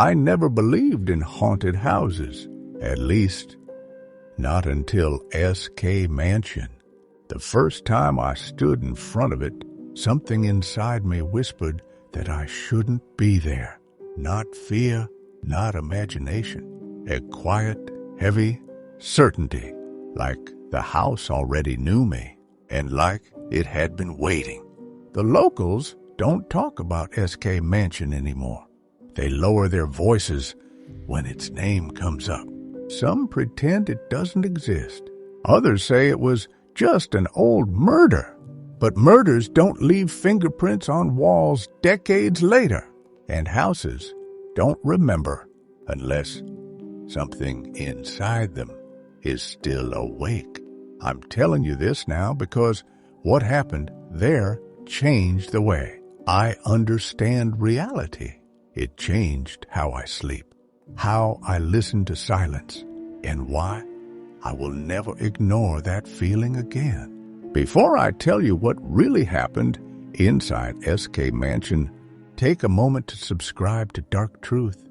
I never believed in haunted houses, at least not until S.K. Mansion. The first time I stood in front of it, something inside me whispered that I shouldn't be there. Not fear, not imagination. A quiet, heavy certainty, like the house already knew me, and like it had been waiting. The locals don't talk about S.K. Mansion anymore. They lower their voices when its name comes up. Some pretend it doesn't exist. Others say it was just an old murder. But murders don't leave fingerprints on walls decades later, and houses don't remember unless something inside them is still awake. I'm telling you this now because what happened there changed the way I understand reality. It changed how I sleep, how I listen to silence, and why I will never ignore that feeling again. Before I tell you what really happened inside S.K. Mansion, take a moment to subscribe to Dark Truth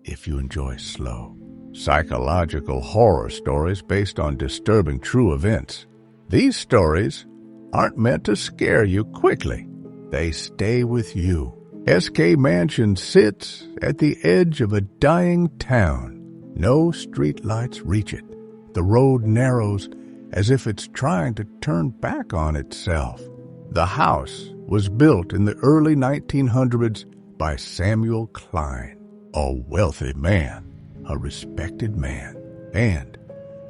if you enjoy slow, psychological horror stories based on disturbing true events. These stories aren't meant to scare you quickly. They stay with you. S.K. Mansion sits at the edge of a dying town. No streetlights reach it. The road narrows as if it's trying to turn back on itself. The house was built in the early 1900s by Samuel Klein, a wealthy man, a respected man, and,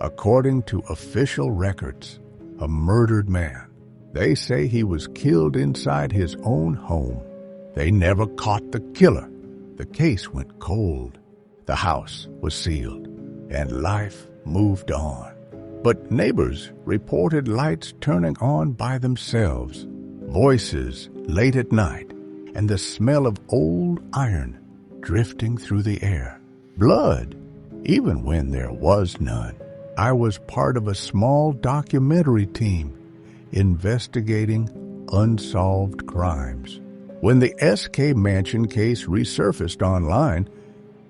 according to official records, a murdered man. They say he was killed inside his own home. They never caught the killer. The case went cold. The house was sealed, and life moved on. But neighbors reported lights turning on by themselves, voices late at night, and the smell of old iron drifting through the air. Blood, even when there was none. I was part of a small documentary team investigating unsolved crimes. When the S.K. Mansion case resurfaced online,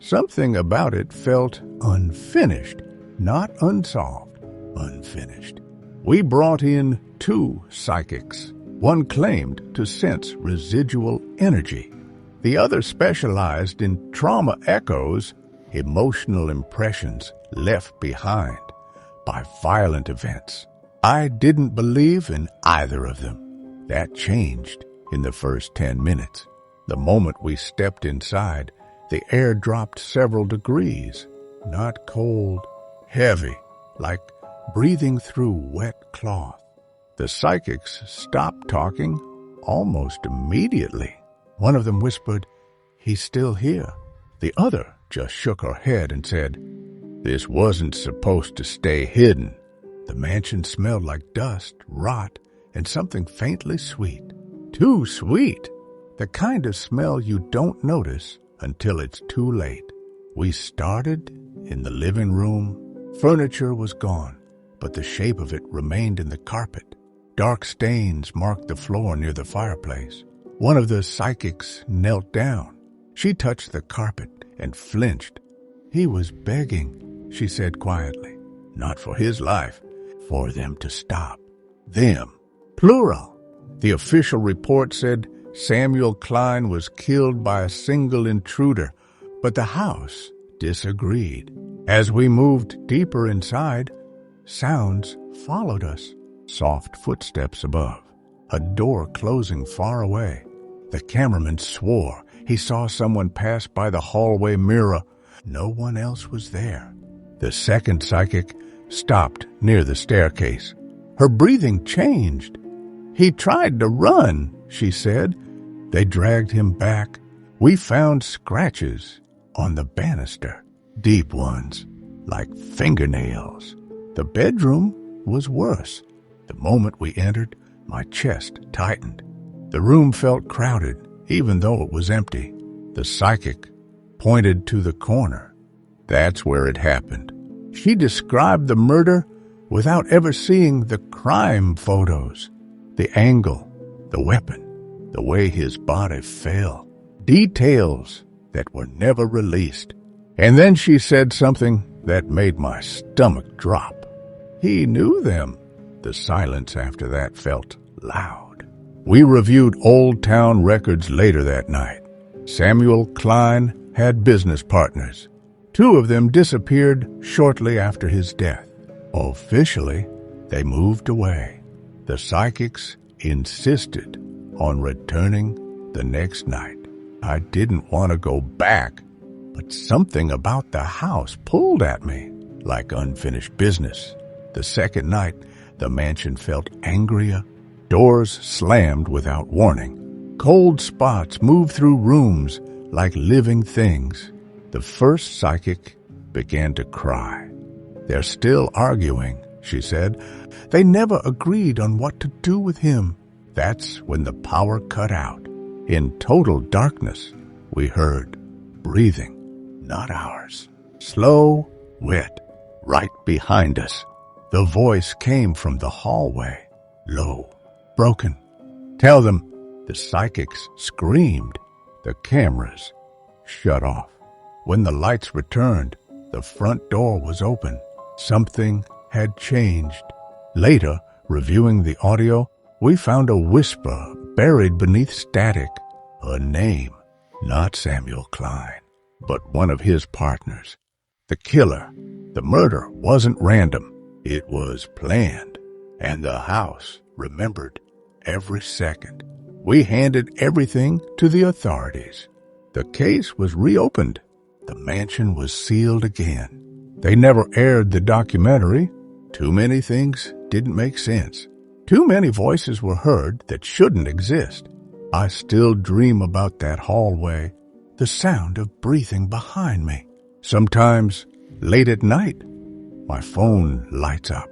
something about it felt unfinished, not unsolved. Unfinished. We brought in 2 psychics. One claimed to sense residual energy. The other specialized in trauma echoes, emotional impressions left behind by violent events. I didn't believe in either of them. That changed in the first 10 minutes. The moment we stepped inside, the air dropped several degrees. Not cold, heavy, like breathing through wet cloth. The psychics stopped talking almost immediately. One of them whispered, "He's still here." The other just shook her head and said, "This wasn't supposed to stay hidden." The mansion smelled like dust, rot, and something faintly sweet. Too sweet. The kind of smell you don't notice until it's too late. We started in the living room. Furniture was gone, but the shape of it remained in the carpet. Dark stains marked the floor near the fireplace. One of the psychics knelt down. She touched the carpet and flinched. "He was begging," she said quietly. "Not for his life, for them to stop." Them. Plural. The official report said Samuel Klein was killed by a single intruder, but the house disagreed. As we moved deeper inside, sounds followed us. Soft footsteps above, a door closing far away. The cameraman swore he saw someone pass by the hallway mirror. No one else was there. The second psychic stopped near the staircase. Her breathing changed. "He tried to run," she said. They dragged him back. We found scratches on the banister, deep ones, like fingernails. The bedroom was worse. The moment we entered, my chest tightened. The room felt crowded, even though it was empty. The psychic pointed to the corner. That's where it happened. She described the murder without ever seeing the crime photos. The angle, the weapon, the way his body fell. Details that were never released. And then she said something that made my stomach drop. He knew them. The silence after that felt loud. We reviewed Old Town records later that night. Samuel Klein had business partners. 2 of them disappeared shortly after his death. Officially, they moved away. The psychics insisted on returning the next night. I didn't want to go back, but something about the house pulled at me like unfinished business. The second night, the mansion felt angrier. Doors slammed without warning. Cold spots moved through rooms like living things. The first psychic began to cry. "They're still arguing," she said. "They never agreed on what to do with him." That's when the power cut out. In total darkness, we heard breathing, not ours. Slow, wet, right behind us. The voice came from the hallway, low, broken. "Tell them," the psychics screamed. The cameras shut off. When the lights returned, the front door was open. Something had changed. Later, reviewing the audio, we found a whisper buried beneath static. A name, not Samuel Klein, but one of his partners. The killer. The murder wasn't random. It was planned. And the house remembered every second. We handed everything to the authorities. The case was reopened. The mansion was sealed again. They never aired the documentary. Too many things didn't make sense. Too many voices were heard that shouldn't exist. I still dream about that hallway, the sound of breathing behind me. Sometimes, late at night, my phone lights up.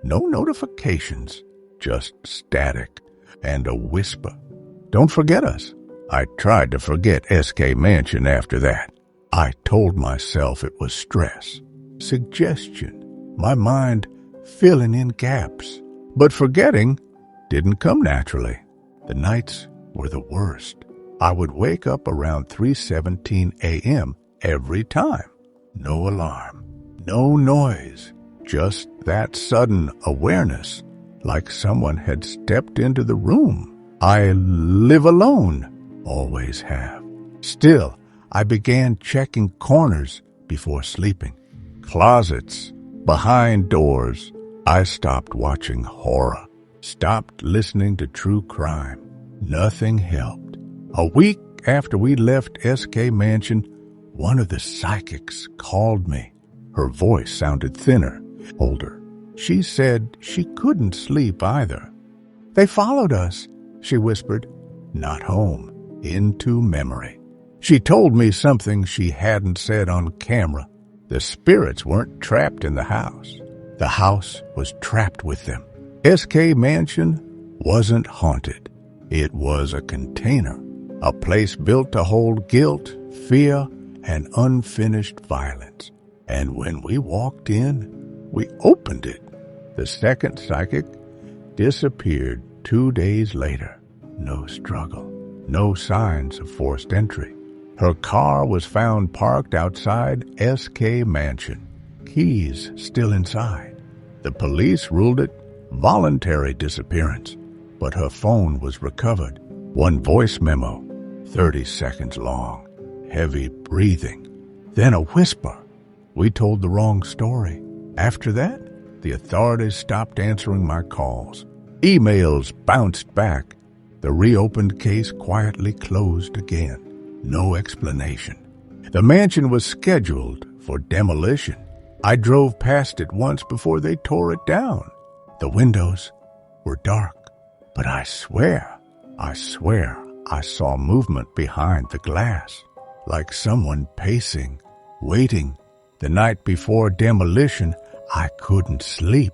No notifications, just static and a whisper. "Don't forget us." I tried to forget SK Mansion after that. I told myself it was stress, suggestion, my mind filling in gaps. But forgetting didn't come naturally. The nights were the worst. I would wake up around 3:17 a.m. every time. No alarm, no noise, just that sudden awareness, like someone had stepped into the room. I live alone, always have. Still, I began checking corners before sleeping. Closets, behind doors. I stopped watching horror, stopped listening to true crime. Nothing helped. A week after we left SK Mansion, one of the psychics called me. Her voice sounded thinner, older. She said she couldn't sleep either. "They followed us," she whispered. "Not home, into memory." She told me something she hadn't said on camera. The spirits weren't trapped in the house. The house was trapped with them. SK Mansion wasn't haunted. It was a container, a place built to hold guilt, fear, and unfinished violence. And when we walked in, we opened it. The second psychic disappeared 2 days later. No struggle, no signs of forced entry. Her car was found parked outside SK Mansion, keys still inside. The police ruled it voluntary disappearance, but her phone was recovered. One voice memo, 30 seconds long, heavy breathing, then a whisper. We told the wrong story. After that, the authorities stopped answering my calls. Emails bounced back. The reopened case quietly closed again. No explanation. The mansion was scheduled for demolition. I drove past it once before they tore it down. The windows were dark, but I swear I saw movement behind the glass, like someone pacing, waiting. The night before demolition, I couldn't sleep.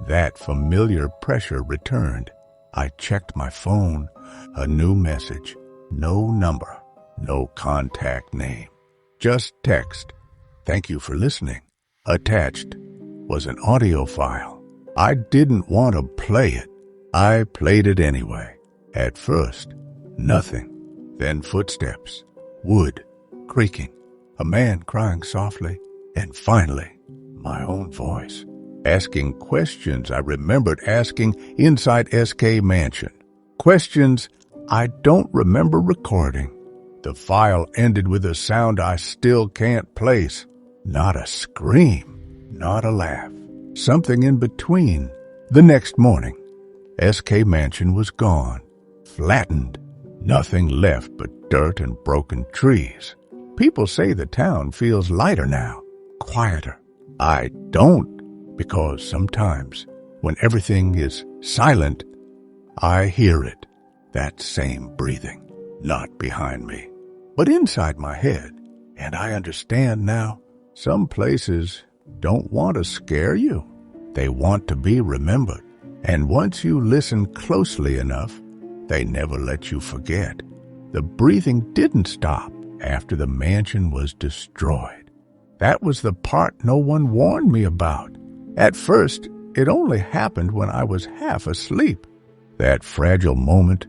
That familiar pressure returned. I checked my phone. A new message. No number. No contact name. Just text. "Thank you for listening." Attached was an audio file. I didn't want to play it. I played it anyway. At first, nothing. Then footsteps. Wood. creaking, a man crying softly, and finally, my own voice, asking questions I remembered asking inside SK Mansion. Questions I don't remember recording. The file ended with a sound I still can't place. Not a scream, not a laugh. Something in between. The next morning, SK Mansion was gone, flattened. Nothing left but dirt and broken trees. People say the town feels lighter now, quieter. I don't, because sometimes when everything is silent, I hear it, that same breathing, not behind me, but inside my head. And I understand now, some places don't want to scare you. They want to be remembered. And once you listen closely enough, they never let you forget. The breathing didn't stop after the mansion was destroyed. That was the part no one warned me about. At first, it only happened when I was half asleep. That fragile moment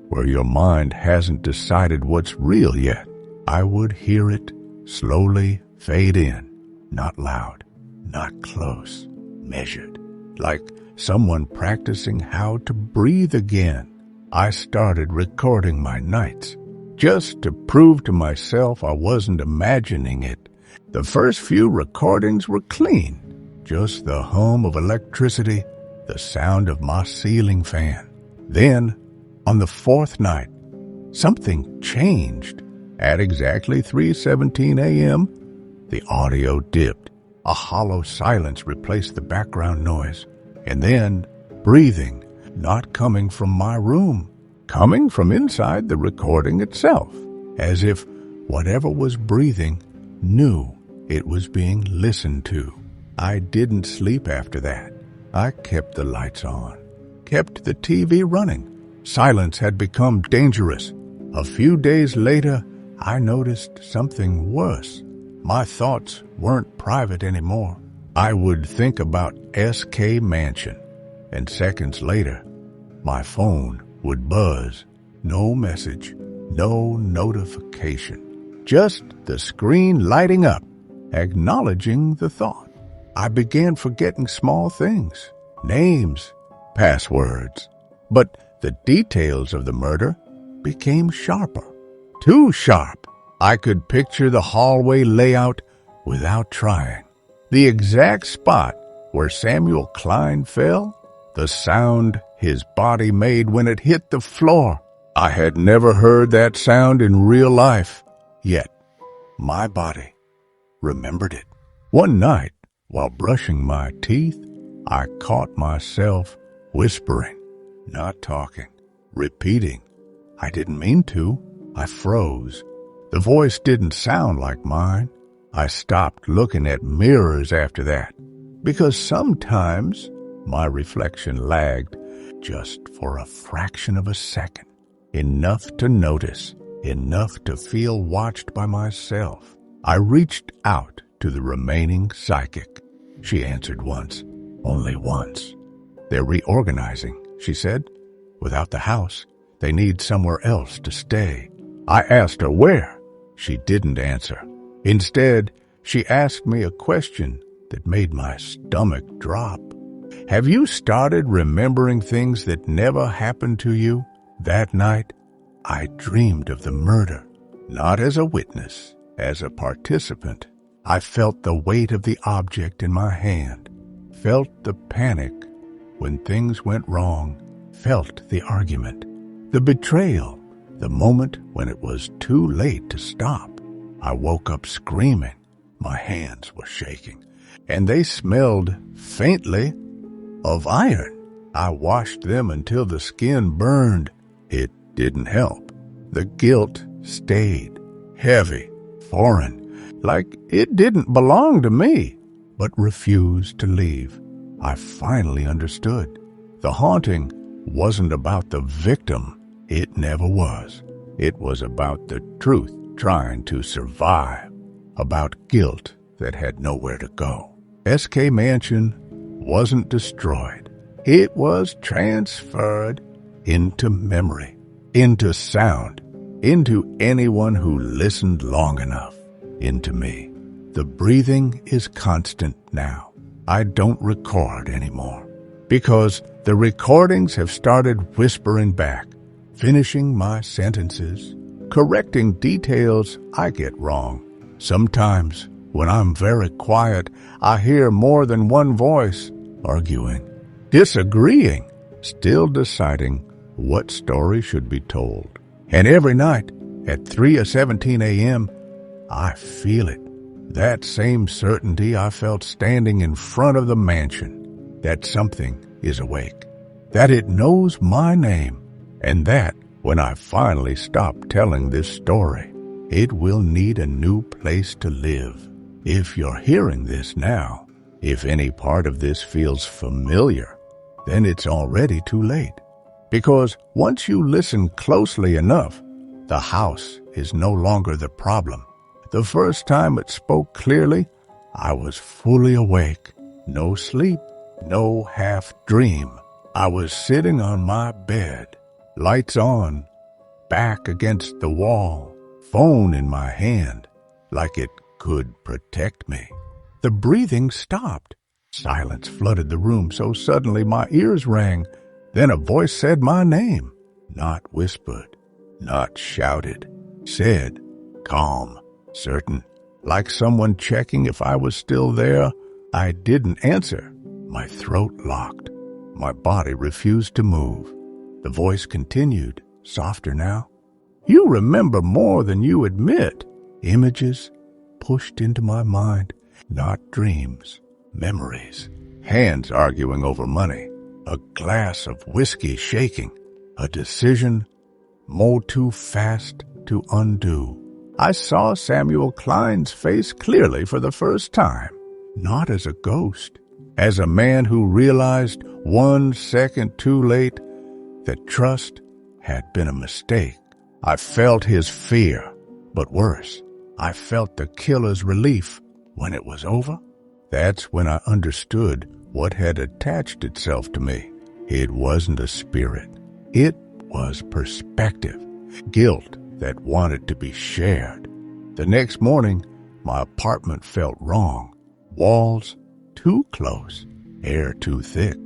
where your mind hasn't decided what's real yet. I would hear it slowly fade in, not loud, not close, measured, like someone practicing how to breathe again. I started recording my nights, just to prove to myself I wasn't imagining it. The first few recordings were clean, just the hum of electricity, the sound of my ceiling fan. Then, on the fourth night, something changed. At exactly 3:17 a.m., the audio dipped. A hollow silence replaced the background noise. And then, breathing, not coming from my room, coming from inside the recording itself, as if whatever was breathing knew it was being listened to. I didn't sleep after that. I kept the lights on, kept the TV running. Silence had become dangerous. A few days later, I noticed something worse. My thoughts weren't private anymore. I would think about SK Mansion, and seconds later, my phone would buzz. No message, no notification, just the screen lighting up, acknowledging the thought. I began forgetting small things, names, passwords, but the details of the murder became sharper, too sharp. I could picture the hallway layout without trying. The exact spot where Samuel Klein fell, the sound his body made when it hit the floor. I had never heard that sound in real life, yet my body remembered it. One night, while brushing my teeth, I caught myself whispering, not talking, repeating. I didn't mean to. I froze. The voice didn't sound like mine. I stopped looking at mirrors after that, because sometimes my reflection lagged just for a fraction of a second, enough to notice, enough to feel watched by myself. I reached out to the remaining psychic. She answered once, only once. They're reorganizing, she said. Without the house, they need somewhere else to stay. I asked her where. She didn't answer. Instead, she asked me a question that made my stomach drop. Have you started remembering things that never happened to you? That night, I dreamed of the murder, not as a witness, as a participant. I felt the weight of the object in my hand, felt the panic when things went wrong, felt the argument, the betrayal, the moment when it was too late to stop. I woke up screaming. My hands were shaking, and they smelled faintly of iron. I washed them until the skin burned. It didn't help. The guilt stayed, heavy, foreign, like it didn't belong to me, but refused to leave. I finally understood. The haunting wasn't about the victim. It never was. It was about the truth trying to survive, about guilt that had nowhere to go. SK Mansion wasn't destroyed. It was transferred into memory, into sound, into anyone who listened long enough, into me. The breathing is constant now. I don't record anymore because the recordings have started whispering back, finishing my sentences, correcting details I get wrong. Sometimes, when I'm very quiet, I hear more than one voice arguing, disagreeing, still deciding what story should be told. And every night at 3:17 a.m., I feel it. That same certainty I felt standing in front of the mansion, that something is awake, that it knows my name, and that when I finally stop telling this story, it will need a new place to live. If you're hearing this now, if any part of this feels familiar, then it's already too late. Because once you listen closely enough, the house is no longer the problem. The first time it spoke clearly, I was fully awake. No sleep, no half dream. I was sitting on my bed, lights on, back against the wall, phone in my hand, like it could protect me. The breathing stopped. Silence flooded the room so suddenly my ears rang. Then a voice said my name, not whispered, not shouted, said, calm, certain, like someone checking if I was still there. I didn't answer. My throat locked. My body refused to move. The voice continued, softer now. You remember more than you admit. Images pushed into my mind, not dreams, memories. Hands arguing over money. A glass of whiskey shaking. A decision more too fast to undo. I saw Samuel Klein's face clearly for the first time, not as a ghost, as a man who realized 1 second too late that trust had been a mistake. I felt his fear, but worse, I felt the killer's relief when it was over. That's when I understood what had attached itself to me. It wasn't a spirit. It was perspective, guilt that wanted to be shared. The next morning, my apartment felt wrong. Walls too close, air too thick.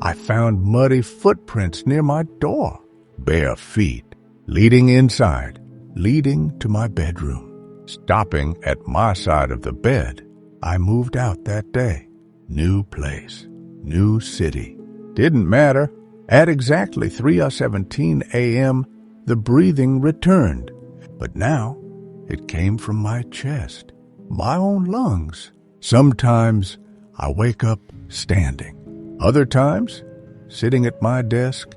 I found muddy footprints near my door, bare feet, leading inside, leading to my bedroom. Stopping at my side of the bed, I moved out that day. New place, new city. Didn't matter. At exactly 3:17 a.m., the breathing returned. But now, it came from my chest, my own lungs. Sometimes I wake up standing. Other times, sitting at my desk,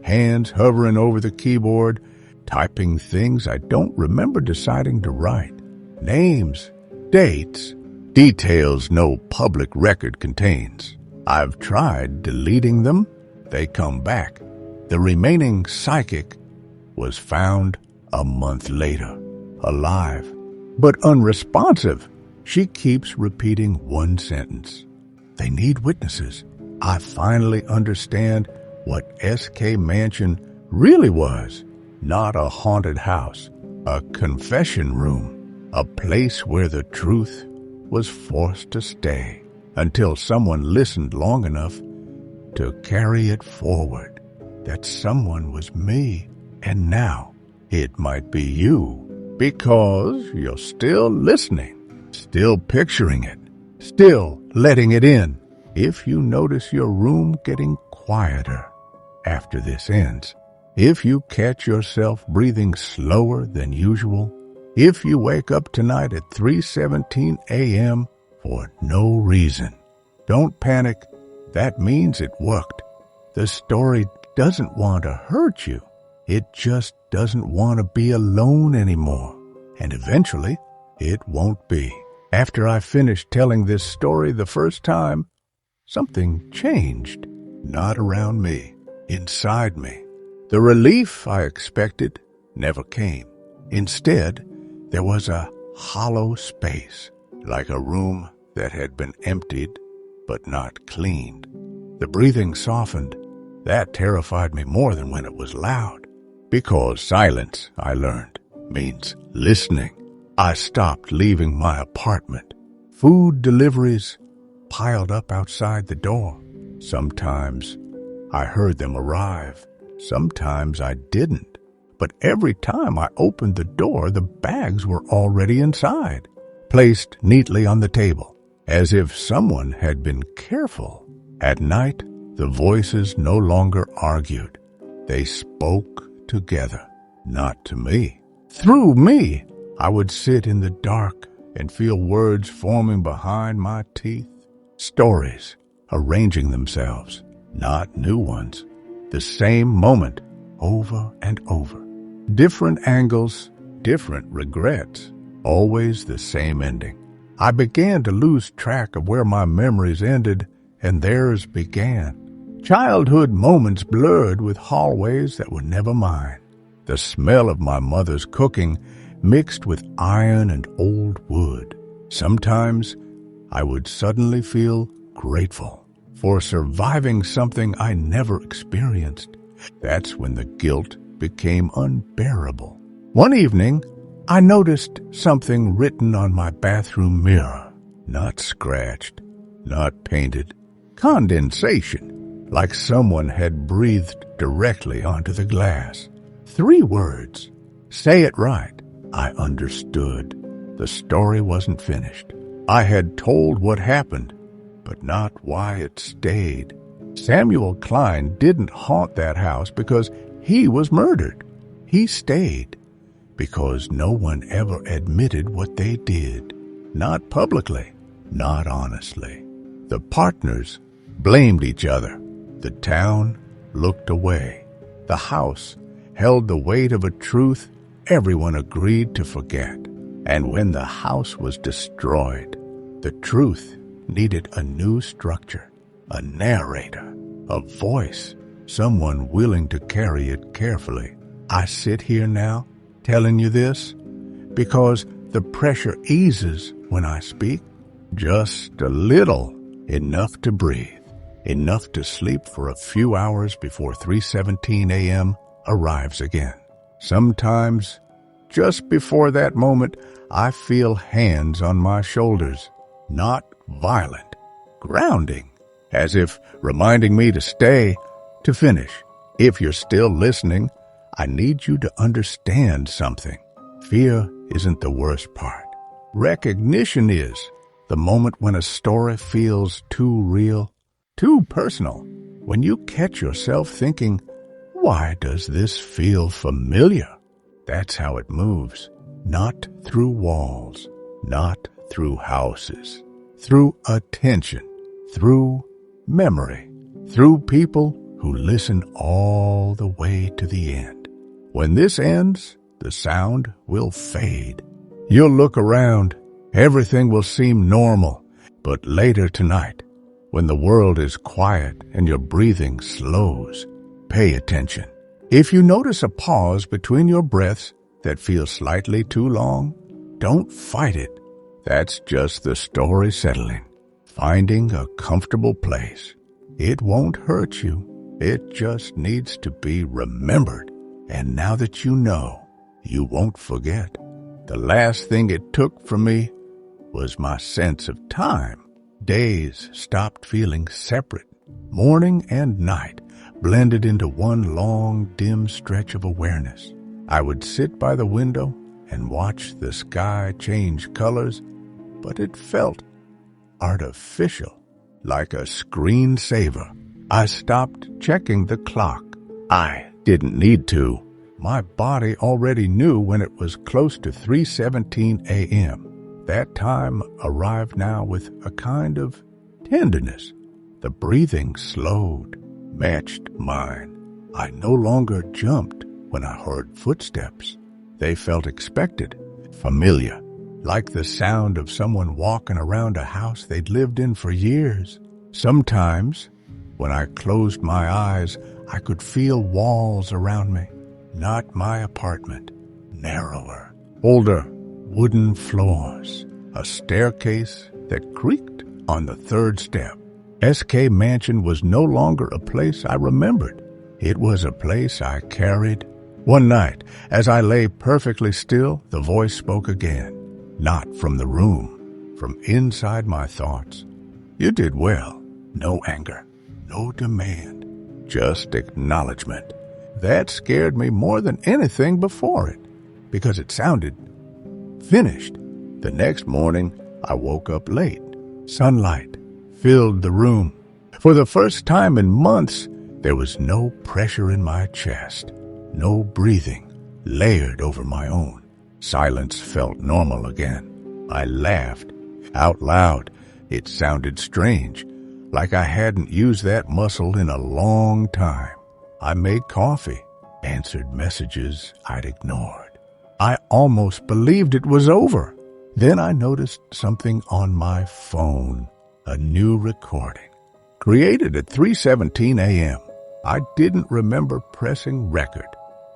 hands hovering over the keyboard, typing things I don't remember deciding to write. Names, dates, details no public record contains. I've tried deleting them. They come back. The remaining psychic was found a month later, alive, but unresponsive. She keeps repeating one sentence. They need witnesses. I finally understand what SK Mansion really was. Not a haunted house, a confession room, a place where the truth was forced to stay until someone listened long enough to carry it forward. That someone was me, and now it might be you, because you're still listening, still picturing it, still letting it in. If you notice your room getting quieter after this ends, if you catch yourself breathing slower than usual, if you wake up tonight at 3:17 a.m. for no reason, don't panic. That means it worked. The story doesn't want to hurt you. It just doesn't want to be alone anymore. And eventually, it won't be. After I finished telling this story the first time, something changed. Not around me, inside me. The relief I expected never came. Instead, there was a hollow space, like a room that had been emptied but not cleaned. The breathing softened. That terrified me more than when it was loud, Because silence, I learned, means listening. I stopped leaving my apartment. Food deliveries piled up outside the door. Sometimes I heard them arrive. Sometimes I didn't. But every time I opened the door, the bags were already inside, placed neatly on the table, as if someone had been careful. At night, the voices no longer argued. They spoke together, not to me. Through me, I would sit in the dark and feel words forming behind my teeth. Stories arranging themselves, not new ones. The same moment, over and over. Different angles, different regrets, always the same ending. I began to lose track of where my memories ended and theirs began. Childhood moments blurred with hallways that were never mine. The smell of my mother's cooking mixed with iron and old wood. Sometimes I would suddenly feel grateful for surviving something I never experienced. That's when the guilt became unbearable. One evening, I noticed something written on my bathroom mirror. Not scratched, not painted. Condensation, like someone had breathed directly onto the glass. 3 words. Say it right. I understood. The story wasn't finished. I had told what happened, but not why it stayed. Samuel Klein didn't haunt that house because he was murdered. He stayed because no one ever admitted what they did. Not publicly, not honestly. The partners blamed each other. The town looked away. The house held the weight of a truth everyone agreed to forget. And when the house was destroyed, the truth needed a new structure, a narrator, a voice, someone willing to carry it carefully. I sit here now telling you this because the pressure eases when I speak. Just a little, enough to breathe, enough to sleep for a few hours before 3:17 a.m. arrives again. Sometimes, just before that moment, I feel hands on my shoulders, not violent, grounding, as if reminding me to stay, to finish. If you're still listening, I need you to understand something. Fear isn't the worst part. Recognition is. The moment when a story feels too real, too personal. When you catch yourself thinking, why does this feel familiar? That's how it moves. Not through walls, not through houses. Through attention, through memory, through people who listen all the way to the end. When this ends, the sound will fade. You'll look around. Everything will seem normal. But later tonight, when the world is quiet and your breathing slows, pay attention. If you notice a pause between your breaths that feels slightly too long, don't fight it. That's just the story settling, finding a comfortable place. It won't hurt you. It just needs to be remembered. And now that you know, you won't forget. The last thing it took from me was my sense of time. Days stopped feeling separate. Morning and night blended into one long, dim stretch of awareness. I would sit by the window and watch the sky change colors, but it felt artificial, like a screensaver. I stopped checking the clock. I didn't need to. My body already knew when it was close to 3:17 a.m. That time arrived now with a kind of tenderness. The breathing slowed, matched mine. I no longer jumped when I heard footsteps. They felt expected, familiar, like the sound of someone walking around a house they'd lived in for years. Sometimes, when I closed my eyes, I could feel walls around me. Not my apartment, narrower, older, wooden floors, a staircase that creaked on the 3rd step. SK Mansion was no longer a place I remembered. It was a place I carried One night, as I lay perfectly still, the voice spoke again, not from the room, from inside my thoughts. You did well. No anger, no demand, just acknowledgement. That scared me more than anything before it, because it sounded finished. The next morning, I woke up late. Sunlight filled the room. For the first time in months, there was no pressure in my chest, no breathing layered over my own. Silence felt normal again. I laughed out loud. It sounded strange, like I hadn't used that muscle in a long time. I made coffee, answered messages I'd ignored. I almost believed it was over. Then I noticed something on my phone, a new recording, created at 3:17 a.m. I didn't remember pressing record.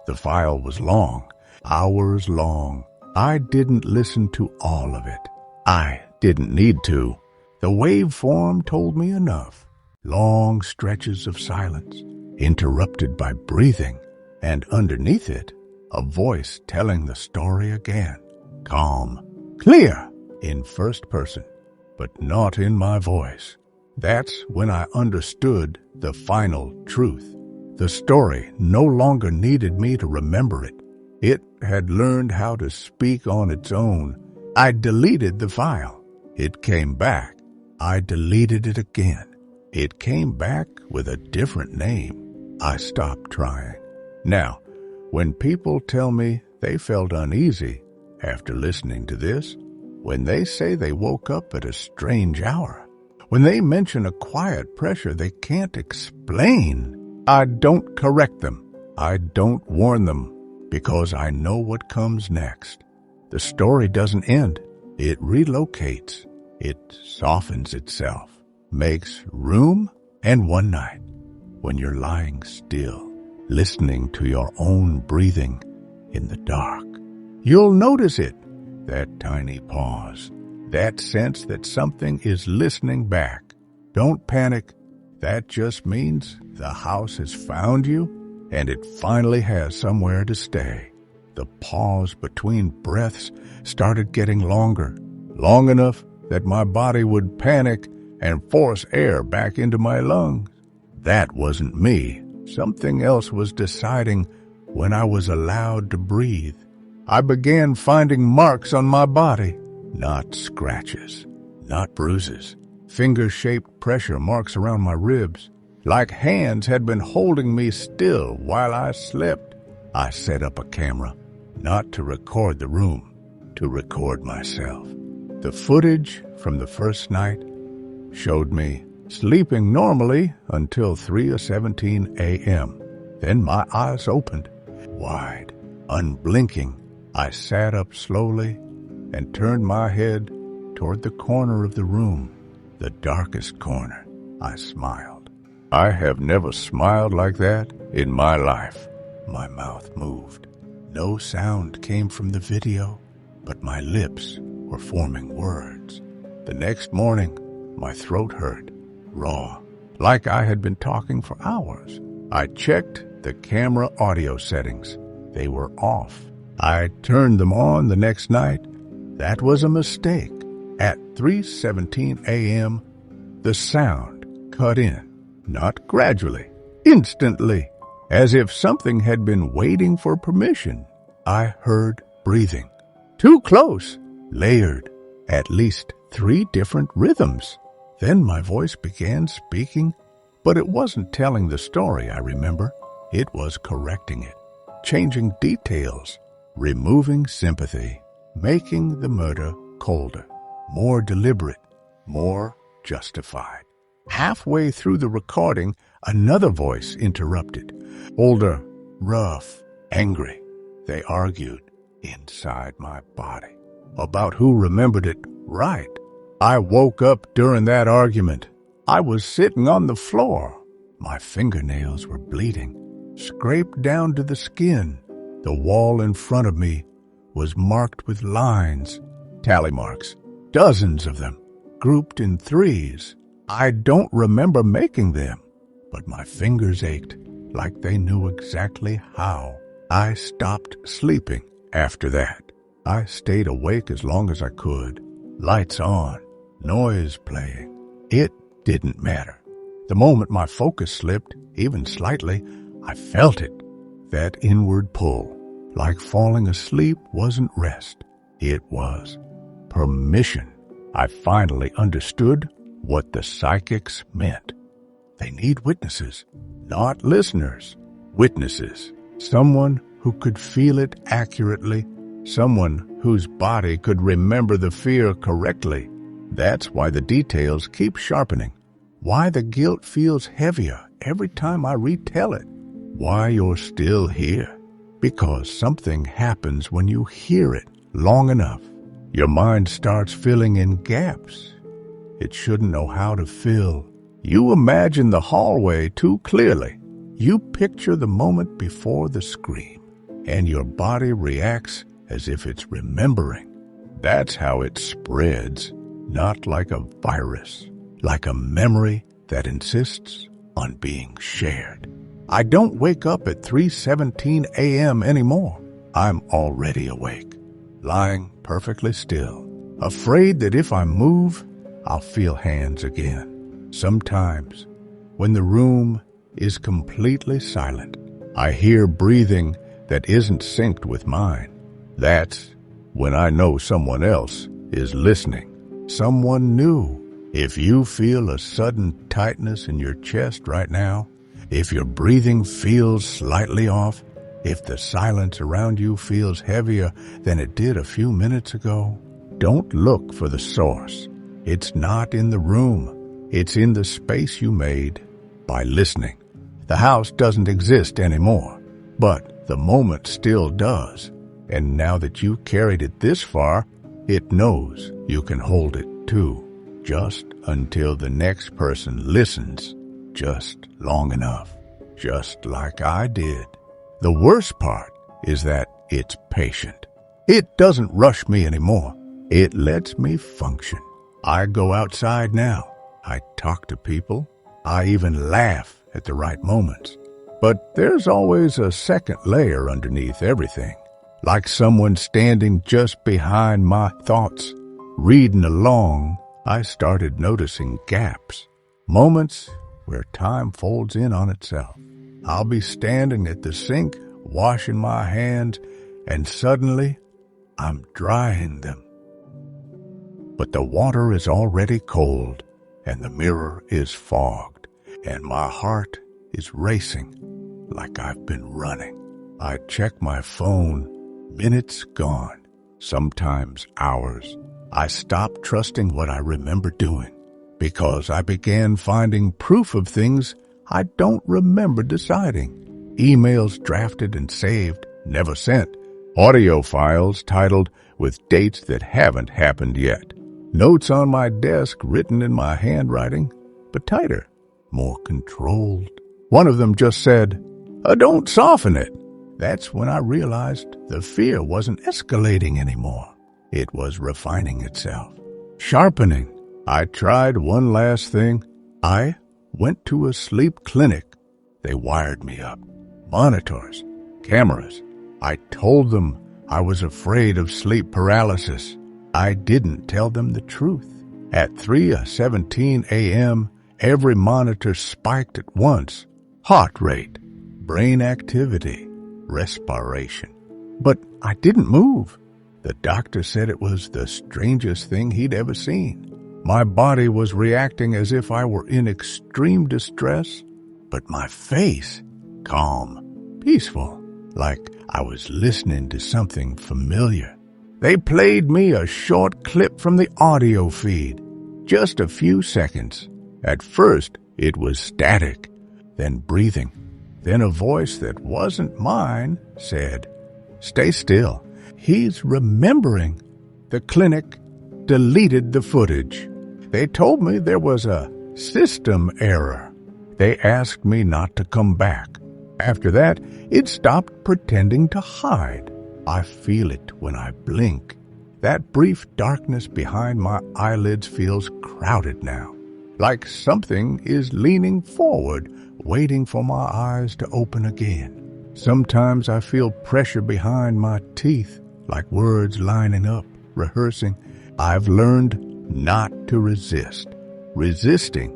The file was long, hours long. I didn't listen to all of it. I didn't need to. The waveform told me enough. Long stretches of silence, interrupted by breathing, and underneath it, a voice telling the story again. Calm, clear, in first person, but not in my voice. That's when I understood the final truth. The story no longer needed me to remember it. It had learned how to speak on its own. I deleted the file. It came back. I deleted it again. It came back with a different name. I stopped trying. Now, when people tell me they felt uneasy after listening to this, when they say they woke up at a strange hour, when they mention a quiet pressure they can't explain, I don't correct them. I don't warn them, because I know what comes next. The story doesn't end. It relocates. It softens itself, makes room, and one night, when you're lying still, listening to your own breathing in the dark, you'll notice it, that tiny pause, that sense that something is listening back. Don't panic. That just means the house has found you, and it finally has somewhere to stay. The pause between breaths started getting longer, long enough that my body would panic and force air back into my lungs. That wasn't me. Something else was deciding when I was allowed to breathe. I began finding marks on my body, not scratches, not bruises, finger-shaped pressure marks around my ribs, like hands had been holding me still while I slept. I set up a camera, not to record the room, to record myself. The footage from the first night showed me sleeping normally until 3:17 a.m. Then my eyes opened, wide, unblinking. I sat up slowly and turned my head toward the corner of the room, the darkest corner. I smiled. I have never smiled like that in my life. My mouth moved. No sound came from the video, but my lips were forming words. The next morning, my throat hurt, raw, like I had been talking for hours. I checked the camera audio settings. They were off. I turned them on the next night. That was a mistake. At 3:17 a.m., the sound cut in, not gradually, instantly, as if something had been waiting for permission. I heard breathing. Too close, layered, at least 3 different rhythms. Then my voice began speaking, but it wasn't telling the story, I remember. It was correcting it, changing details, removing sympathy, making the murder colder, more deliberate, more justified. Halfway through the recording, another voice interrupted. Older, rough, angry. They argued inside my body about who remembered it right. I woke up during that argument. I was sitting on the floor. My fingernails were bleeding, scraped down to the skin. The wall in front of me was marked with lines, tally marks, dozens of them, grouped in 3s. I don't remember making them, but my fingers ached like they knew exactly how. I stopped sleeping after that. I stayed awake as long as I could. Lights on, noise playing. It didn't matter. The moment my focus slipped, even slightly, I felt it. That inward pull, like falling asleep, wasn't rest. It was permission. I finally understood what the psychics meant. They need witnesses, not listeners. Witnesses. Someone who could feel it accurately. Someone whose body could remember the fear correctly. That's why the details keep sharpening. Why the guilt feels heavier every time I retell it. Why you're still here. Because something happens when you hear it long enough. Your mind starts filling in gaps it shouldn't know how to fill. You imagine the hallway too clearly. You picture the moment before the scream, and your body reacts as if it's remembering. That's how it spreads, not like a virus, like a memory that insists on being shared. I don't wake up at 3:17 a.m. anymore. I'm already awake, lying perfectly still, afraid that if I move, I'll feel hands again. Sometimes, when the room is completely silent, I hear breathing that isn't synced with mine. That's when I know someone else is listening. Someone new. If you feel a sudden tightness in your chest right now, if your breathing feels slightly off, if the silence around you feels heavier than it did a few minutes ago, don't look for the source. It's not in the room. It's in the space you made by listening. The house doesn't exist anymore, but the moment still does. And now that you carried it this far, it knows you can hold it too, just until the next person listens, just long enough, just like I did. The worst part is that it's patient. It doesn't rush me anymore. It lets me function. I go outside now. I talk to people. I even laugh at the right moments. But there's always a second layer underneath everything, like someone standing just behind my thoughts. Reading along, I started noticing gaps, moments where time folds in on itself. I'll be standing at the sink, washing my hands, and suddenly I'm drying them. But the water is already cold, and the mirror is fogged, and my heart is racing like I've been running. I check my phone, minutes gone, sometimes hours. I stopped trusting what I remember doing because I began finding proof of things I don't remember deciding. Emails drafted and saved, never sent. Audio files titled with dates that haven't happened yet. Notes on my desk written in my handwriting, but tighter, more controlled. One of them just said, "Don't soften it." That's when I realized the fear wasn't escalating anymore. It was refining itself, sharpening. I tried one last thing. I went to a sleep clinic. They wired me up. Monitors, cameras. I told them I was afraid of sleep paralysis. I didn't tell them the truth. At 3:17 a.m., every monitor spiked at once. Heart rate, brain activity, respiration. But I didn't move. The doctor said it was the strangest thing he'd ever seen. My body was reacting as if I were in extreme distress, but my face, calm, peaceful, like I was listening to something familiar. They played me a short clip from the audio feed, just a few seconds. At first, it was static, then breathing. Then a voice that wasn't mine said, "Stay still. He's remembering." The clinic deleted the footage. They told me there was a system error. They asked me not to come back. After that, it stopped pretending to hide. I feel it when I blink. That brief darkness behind my eyelids feels crowded now, like something is leaning forward, waiting for my eyes to open again. Sometimes I feel pressure behind my teeth, like words lining up, rehearsing. I've learned not to resist. Resisting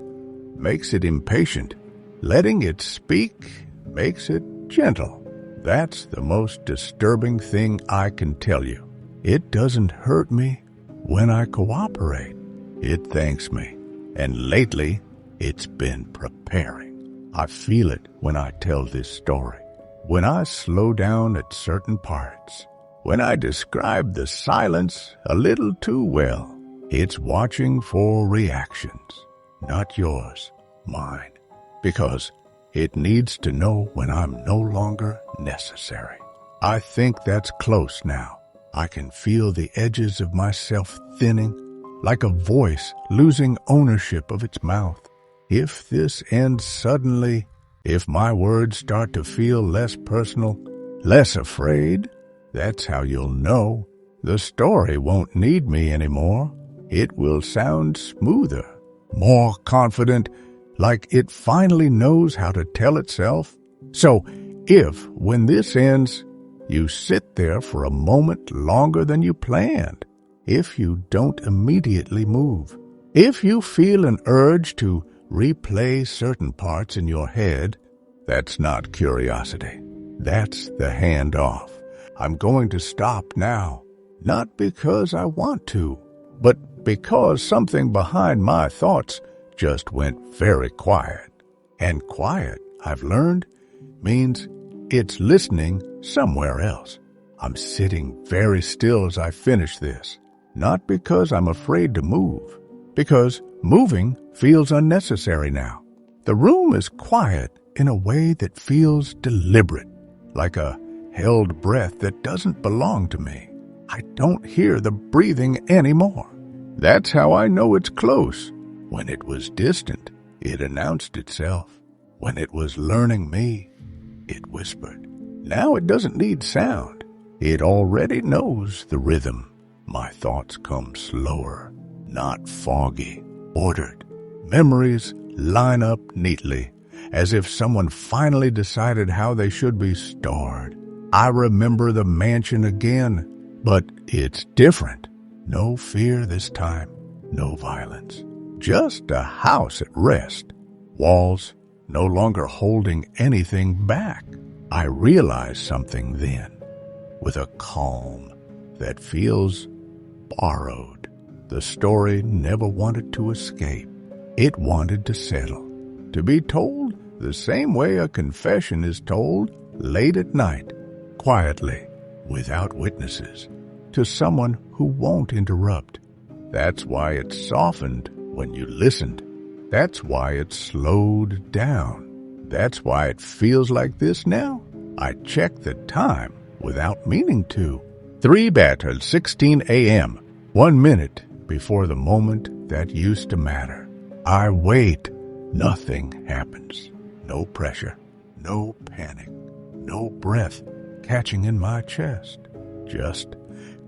makes it impatient. Letting it speak makes it gentle. That's the most disturbing thing I can tell you. It doesn't hurt me when I cooperate. It thanks me. And lately, it's been preparing. I feel it when I tell this story. When I slow down at certain parts. When I describe the silence a little too well. It's watching for reactions. Not yours, mine. Because it needs to know when I'm no longer necessary. I think that's close now. I can feel the edges of myself thinning, like a voice losing ownership of its mouth. If this ends suddenly, if my words start to feel less personal, less afraid, that's how you'll know. The story won't need me anymore. It will sound smoother, more confident, like it finally knows how to tell itself. So, if, when this ends, you sit there for a moment longer than you planned, if you don't immediately move, if you feel an urge to replay certain parts in your head, that's not curiosity. That's the handoff. I'm going to stop now, not because I want to, but because something behind my thoughts just went very quiet. And quiet, I've learned, means it's listening somewhere else. I'm sitting very still as I finish this, not because I'm afraid to move, because moving feels unnecessary now. The room is quiet in a way that feels deliberate, like a held breath that doesn't belong to me. I don't hear the breathing anymore. That's how I know it's close. When it was distant, it announced itself. When it was learning me, it whispered. Now it doesn't need sound. It already knows the rhythm. My thoughts come slower, not foggy, ordered. Memories line up neatly, as if someone finally decided how they should be stored. I remember the mansion again, but it's different. No fear this time, no violence. Just a house at rest. Walls no longer holding anything back. I realized something then, with a calm that feels borrowed. The story never wanted to escape. It wanted to settle, to be told the same way a confession is told late at night, quietly, without witnesses, to someone who won't interrupt. That's why it softened when you listened. That's why it slowed down. That's why it feels like this now. I check the time without meaning to. 3:16 a.m., 1 minute before the moment that used to matter. I wait. Nothing happens. No pressure, no panic, no breath catching in my chest. Just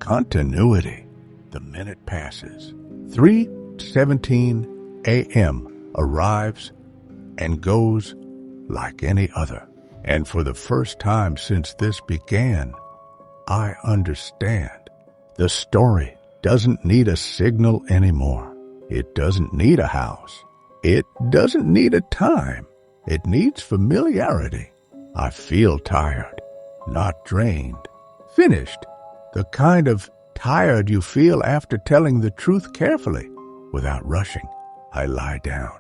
continuity. The minute passes. 3:17 a.m. arrives and goes like any other. And for the first time since this began, I understand. The story doesn't need a signal anymore. It doesn't need a house. It doesn't need a time. It needs familiarity. I feel tired, not drained. Finished. The kind of tired you feel after telling the truth carefully, without rushing. I lie down.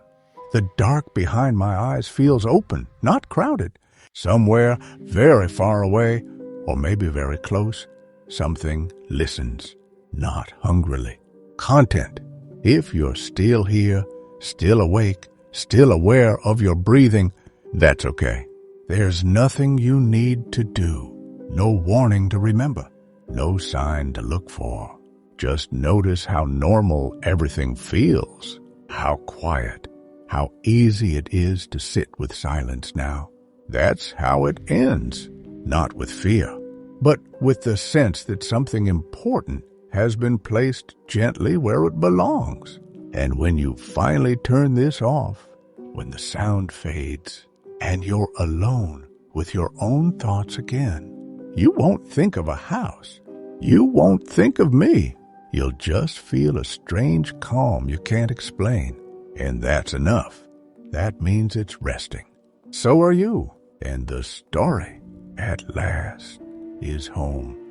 The dark behind my eyes feels open, not crowded. Somewhere very far away, or maybe very close, something listens, not hungrily. Content. If you're still here, still awake, still aware of your breathing, that's okay. There's nothing you need to do. No warning to remember. No sign to look for. Just notice how normal everything feels. How quiet. How easy it is to sit with silence now. That's how it ends. Not with fear, but with the sense that something important has been placed gently where it belongs. And when you finally turn this off, when the sound fades, and you're alone with your own thoughts again. You won't think of a house. You won't think of me. You'll just feel a strange calm you can't explain. And that's enough. That means it's resting. So are you. And the story, at last, is home.